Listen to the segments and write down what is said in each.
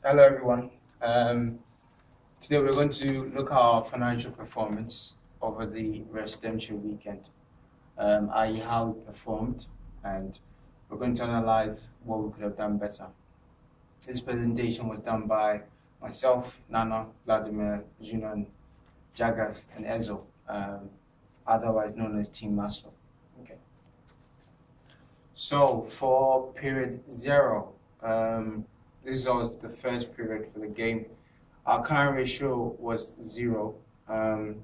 Hello everyone. Today we're going to look at our financial performance over the residential weekend, i.e. how we performed, and we're going to analyze what we could have done better. This presentation was done by myself, Nana, Vladimir, Junan, Jagas, and Ezo, otherwise known as Team Maslow. Okay. So for period 0, this was the first period for the game. Our current ratio was 0. That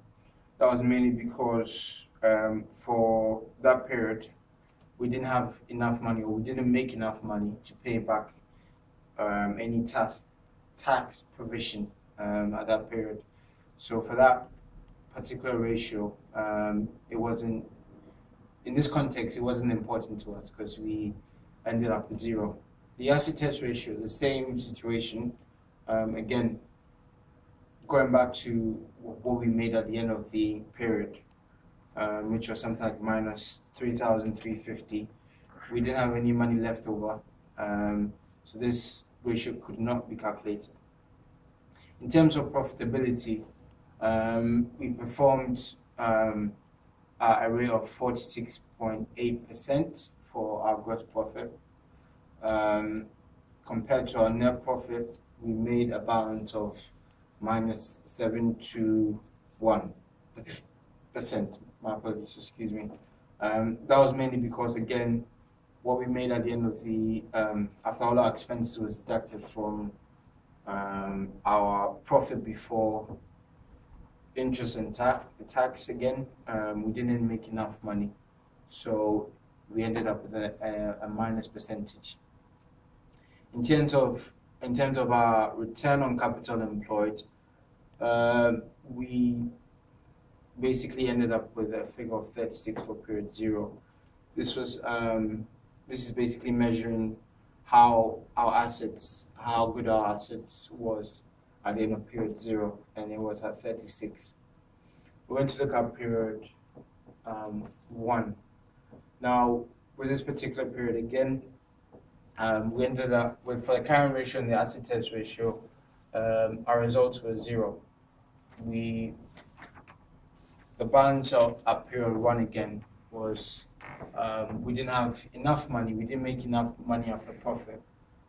was mainly because for that period, we didn't have enough money, or we didn't make enough money to pay back any tax provision at that period. So for that particular ratio, it wasn't, in this context, it wasn't important to us because we ended up with 0. The asset test ratio, the same situation. Again, going back to what we made at the end of the period, which was something like minus 3,350. We didn't have any money left over, so this ratio could not be calculated. In terms of profitability, we performed at a rate of 46.8% for our gross profit. Compared to our net profit, we made a balance of minus 721%. My apologies, excuse me. That was mainly because, again, what we made at the end of the, after all our expenses was deducted from our profit before interest and tax again, we didn't make enough money. So we ended up with a minus percentage. In terms of our return on capital employed, we basically ended up with a figure of 36 for period 0. This is basically measuring how good our assets was at the end of period 0, and it was at 36. We went to look at period 1. Now, with this particular period again, we ended up with, for the current ratio and the asset test ratio, our results were 0. The balance at period 1 again was we didn't have enough money. We didn't make enough money after profit.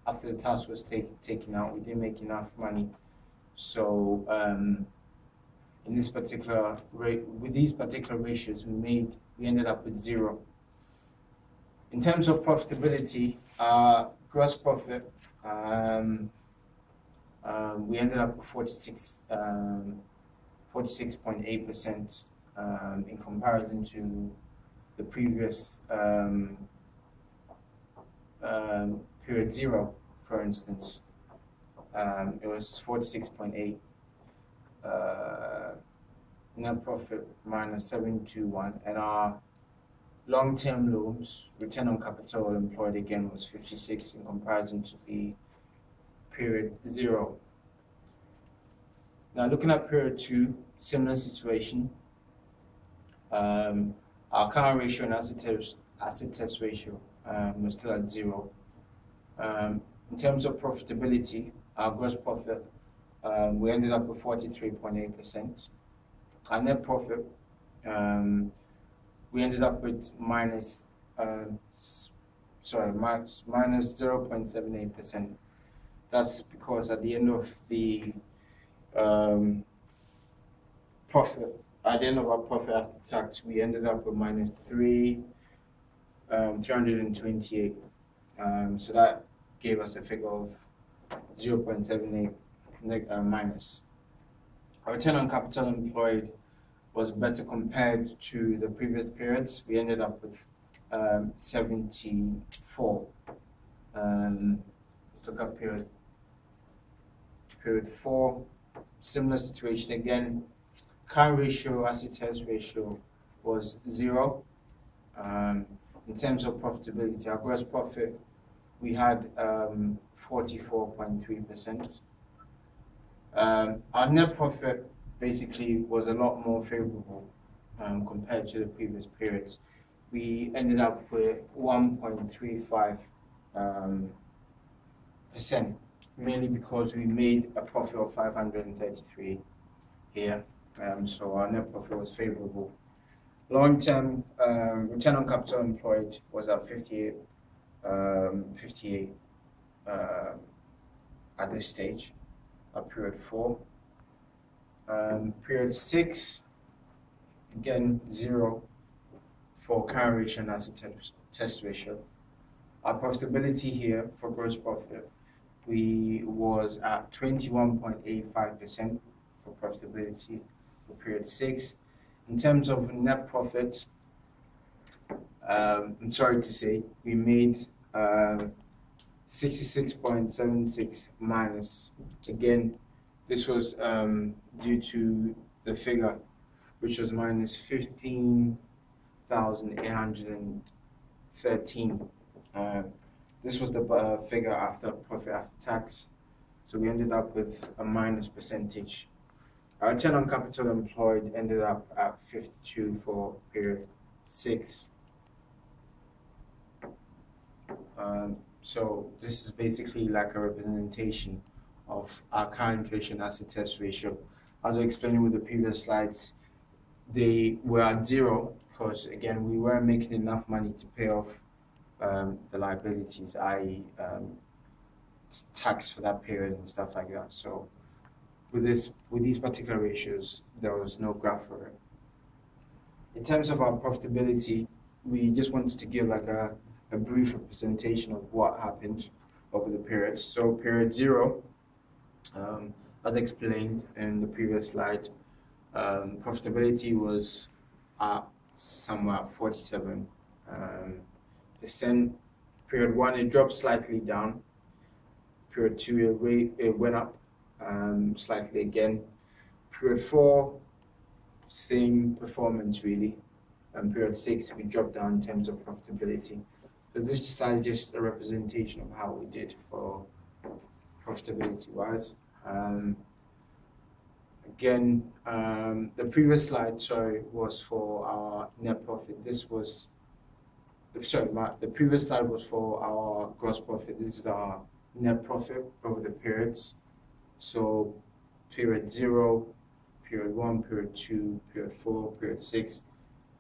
After the tax was taken out, we didn't make enough money. So in this particular with these particular ratios, we ended up with 0. In terms of profitability, gross profit, we ended up with 46.8% in comparison to the previous period 0, for instance. It was 46.8. Net profit minus 721, and our long-term loans, return on capital employed again was 56 in comparison to the period 0. Now looking at period 2, similar situation. Our current ratio and asset test ratio was still at 0. In terms of profitability, our gross profit, we ended up with 43.8%. Our net profit, we ended up with minus 0.78%. That's because at the end of the profit, at the end of our profit after tax, we ended up with minus 328. So that gave us a figure of 0.78 minus. Our return on capital employed was better compared to the previous periods. We ended up with 74. Let's look at period 4. Similar situation again. Current ratio, asset test ratio was 0. In terms of profitability, our gross profit, we had 44.3%. Our net profit basically was a lot more favorable compared to the previous periods. We ended up with 1.35%, mainly because we made a profit of 533 here. So our net profit was favorable. Long-term return on capital employed was at 58 at this stage, at period 4. Period 6, again 0 for current ratio and asset test ratio. Our profitability here for gross profit, we was at 21.85% for profitability for period 6. In terms of net profit, I'm sorry to say, we made 66.76 minus. Again, this was due to the figure, which was minus 15,813. This was the figure after profit after tax. So we ended up with a minus percentage. Our return on capital employed ended up at 52 for period 6. So this is basically like a representation of our current ratio and asset test ratio. As I explained with the previous slides, they were at 0 because, again, we weren't making enough money to pay off the liabilities, i.e. Tax for that period and stuff like that. So with these particular ratios, there was no graph for it. In terms of our profitability, we just wanted to give like a brief representation of what happened over the periods. So period 0, as explained in the previous slide, profitability was at somewhere at 47%. Period 1, it dropped slightly down. Period 2, it went up slightly again. Period 4, same performance really. And period 6, we dropped down in terms of profitability. So this slide is just a representation of how we did for profitability wise. Again, the previous slide, was for our net profit. The previous slide was for our gross profit. This is our net profit over the periods. So period 0, period 1, period 2, period 4, period 6.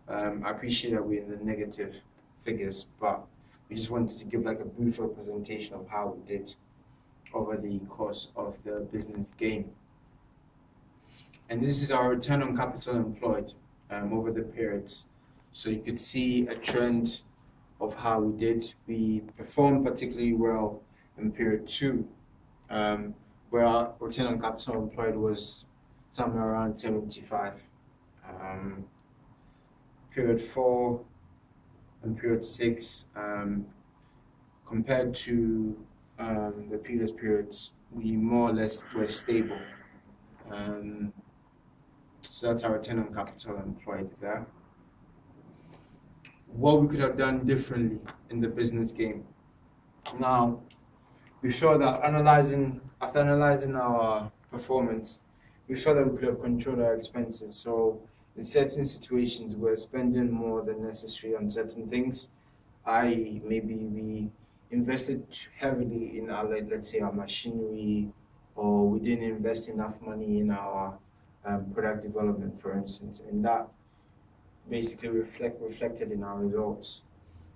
I appreciate that we're in the negative figures, but we just wanted to give like a brief representation of how we did over the course of the business game. And this is our return on capital employed over the periods. So you could see a trend of how we did. We performed particularly well in period 2, where our return on capital employed was somewhere around 75. Period 4 and period 6, compared to the previous periods, we more or less were stable. So that's our return on capital employed there. What we could have done differently in the business game. Now, we saw that after analyzing our performance, we saw that we could have controlled our expenses. So in certain situations, we're spending more than necessary on certain things. Maybe we invested heavily in our, let's say, our machinery, or we didn't invest enough money in our product development, for instance, and that basically reflected in our results.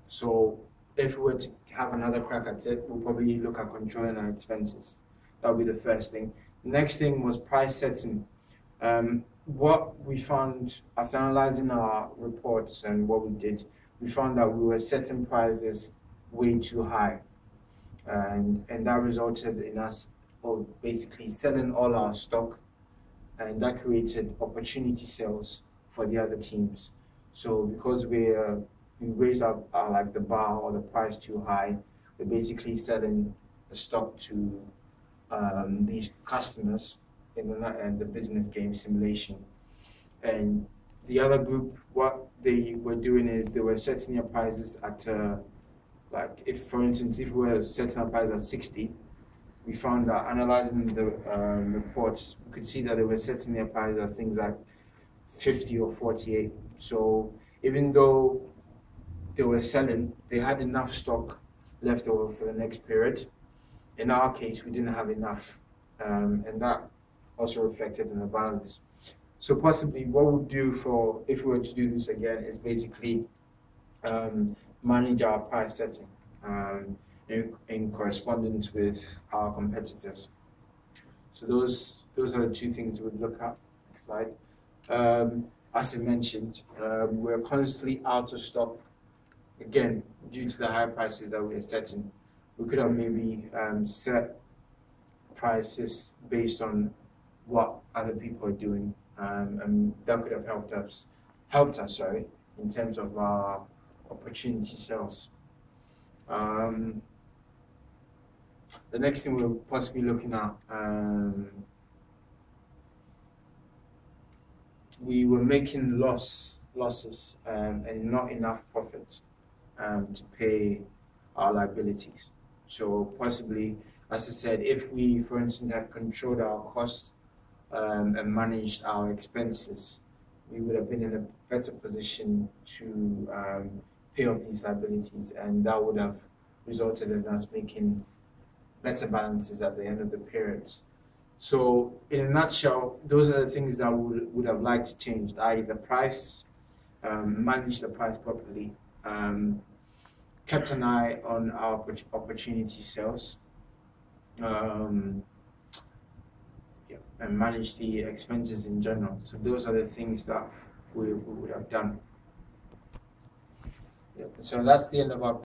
So if we were to have another crack at it, we'll probably look at controlling our expenses. That would be the first thing. The next thing was price setting. What we found after analyzing our reports and what we did, we found that we were setting prices way too high, and that resulted in us basically selling all our stock, and that created opportunity sales for the other teams. So because we raised our like the bar or the price too high, we're basically selling the stock to these customers in the business game simulation. And the other group, what they were doing is they were setting their prices at like, if for instance, if we were setting our price at 60, we found that analyzing the reports, we could see that they were setting their price at things like 50 or 48. So even though they were selling, they had enough stock left over for the next period, in our case, we didn't have enough, and that also reflected in the balance. So possibly what we'll do for, if we were to do this again, is basically manage our price setting in correspondence with our competitors. So those are the two things we'll look at. Next slide. As I mentioned, we're constantly out of stock. Again, due to the high prices that we are setting, we could have maybe set prices based on what other people are doing, and that could have helped us, in terms of our opportunity sales. The next thing we'll possibly be looking at, we were making losses and not enough profit to pay our liabilities. So possibly, as I said, if we, for instance, had controlled our costs and managed our expenses, we would have been in a better position to pay off these liabilities, and that would have resulted in us making better balances at the end of the period. So in a nutshell, those are the things that we would have liked to change, i.e. the price, manage the price properly, kept an eye on our opportunity sales, and manage the expenses in general. So those are the things that we would have done. So that's the end of our